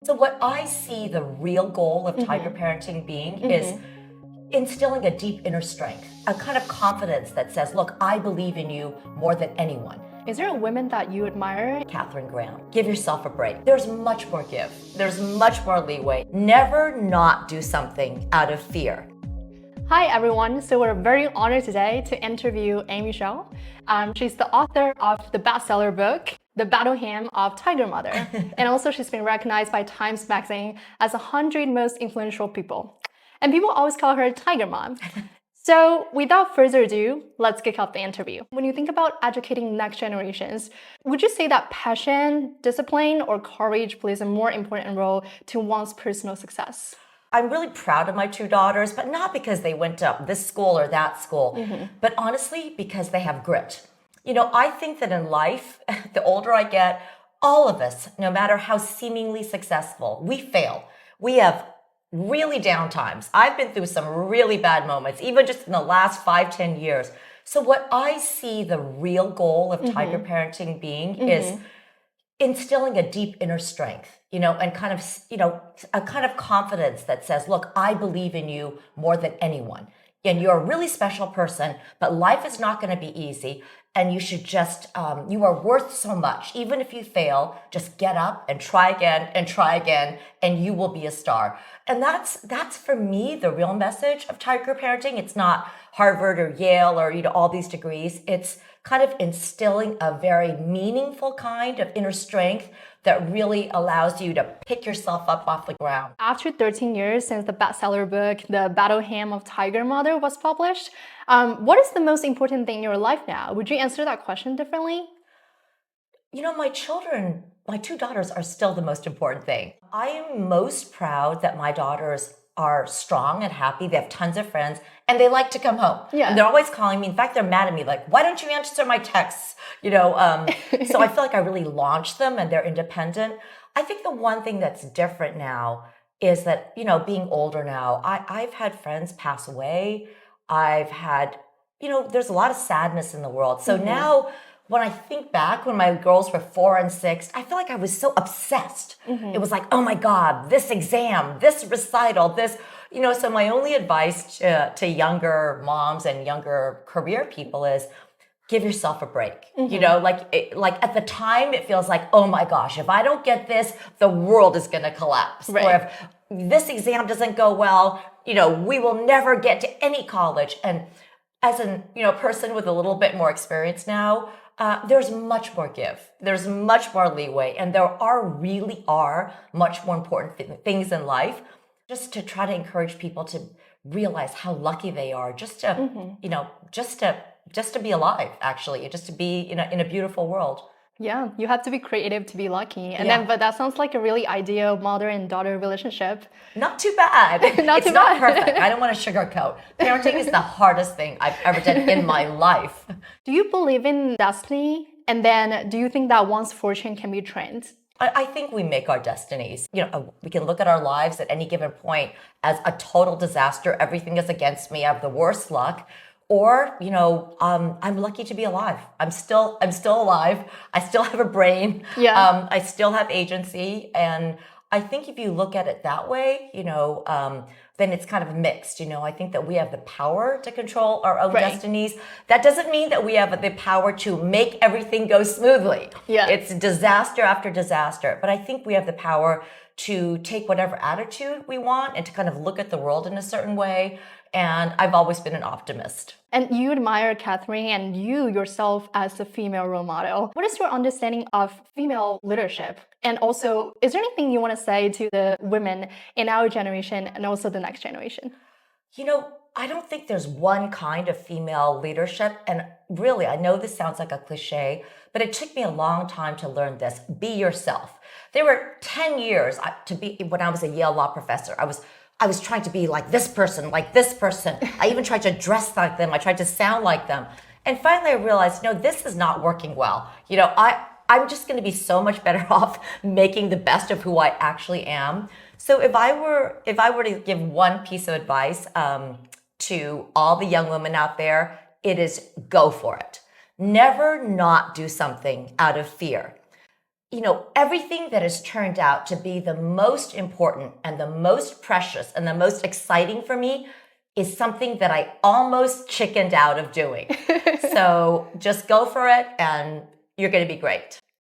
So what I see the real goal of tiger parenting being is instilling a deep inner strength, a kind of confidence that says, look, I believe in you more than anyone. Is there a woman that you admire? Catherine Graham, give yourself a break. There's much more give. There's much more leeway. Never not do something out of fear. Hi everyone, so we're very honored today to interview Amy Shou. She's the author of the bestseller book, The Battle Hymn of Tiger Mother. And also she's been recognized by Times Magazine as 100 most influential people. And people always call her Tiger Mom. So without further ado, let's kick off the interview. When you think about educating next generations, would you say that passion, discipline, or courage plays a more important role to one's personal success? I'm really proud of my two daughters, but not because they went to this school or that school, but honestly, because they have grit. You know, I think that in life, the older I get, all of us, no matter how seemingly successful, we fail. We have really down times. I've been through some really bad moments, even just in the last 5-10 years. So what I see the real goal of tiger parenting being is instilling a deep inner strength, and kind of, a kind of confidence that says, look, I believe in you more than anyone. And you're a really special person, but life is not going to be easy. And you should just, you are worth so much. Even if you fail, just get up and try again, and you will be a star. And that's for me, the real message of tiger parenting. It's not Harvard or Yale or, all these degrees. It's kind of instilling a very meaningful kind of inner strength that really allows you to pick yourself up off the ground. After 13 years since the bestseller book, The Battle Hymn of Tiger Mother, was published, what is the most important thing in your life now? Would you answer that question differently? My children, my two daughters are still the most important thing. I am most proud that my daughters are strong and happy. They have tons of friends and they like to come home. Yeah. And they're always calling me. In fact, they're mad at me. Like, why don't you answer my texts? So I feel like I really launched them and they're independent. I think the one thing that's different now is that, being older now, I've had friends pass away. I've had, there's a lot of sadness in the world. So now when I think back, when my girls were 4 and 6, I feel like I was so obsessed. It was like, oh my God, this exam, this recital, this, so my only advice to younger moms and younger career people is give yourself a break. Like at the time, it feels like, oh my gosh, if I don't get this, the world is going to collapse. Right. Or if this exam doesn't go well, we will never get to any college. And as a person with a little bit more experience now, there's much more give. There's much more leeway. And there really are much more important things in life, just to try to encourage people to realize how lucky they are just to, just to be alive, actually, just to be in a beautiful world. Yeah, you have to be creative to be lucky. But that sounds like a really ideal mother and daughter relationship. Not too bad. It's not perfect. I don't want to sugarcoat. Parenting is the hardest thing I've ever done in my life. Do you believe in destiny? And then do you think that one's fortune can be trained? I think we make our destinies. We can look at our lives at any given point as a total disaster. Everything is against me. I have the worst luck. Or, I'm lucky to be alive. I'm still alive. I still have a brain. Yeah. I still have agency. And I think if you look at it that way, then it's kind of mixed. I think that we have the power to control our own destinies. That doesn't mean that we have the power to make everything go smoothly. Yeah. It's disaster after disaster. But I think we have the power to take whatever attitude we want and to kind of look at the world in a certain way. And I've always been an optimist. And you admire Catherine and you yourself as a female role model. What is your understanding of female leadership? And also, is there anything you want to say to the women in our generation and also the next generation? I don't think there's one kind of female leadership. And really, I know this sounds like a cliche, but it took me a long time to learn this. Be yourself. There were 10 years when I was a Yale law professor. I was trying to be like this person, like this person. I even tried to dress like them. I tried to sound like them. And finally I realized, this is not working well. I'm just going to be so much better off making the best of who I actually am. So if I were to give one piece of advice to all the young women out there, it is go for it. Never not do something out of fear. everything that has turned out to be the most important and the most precious and the most exciting for me is something that I almost chickened out of doing. So just go for it and you're going to be great.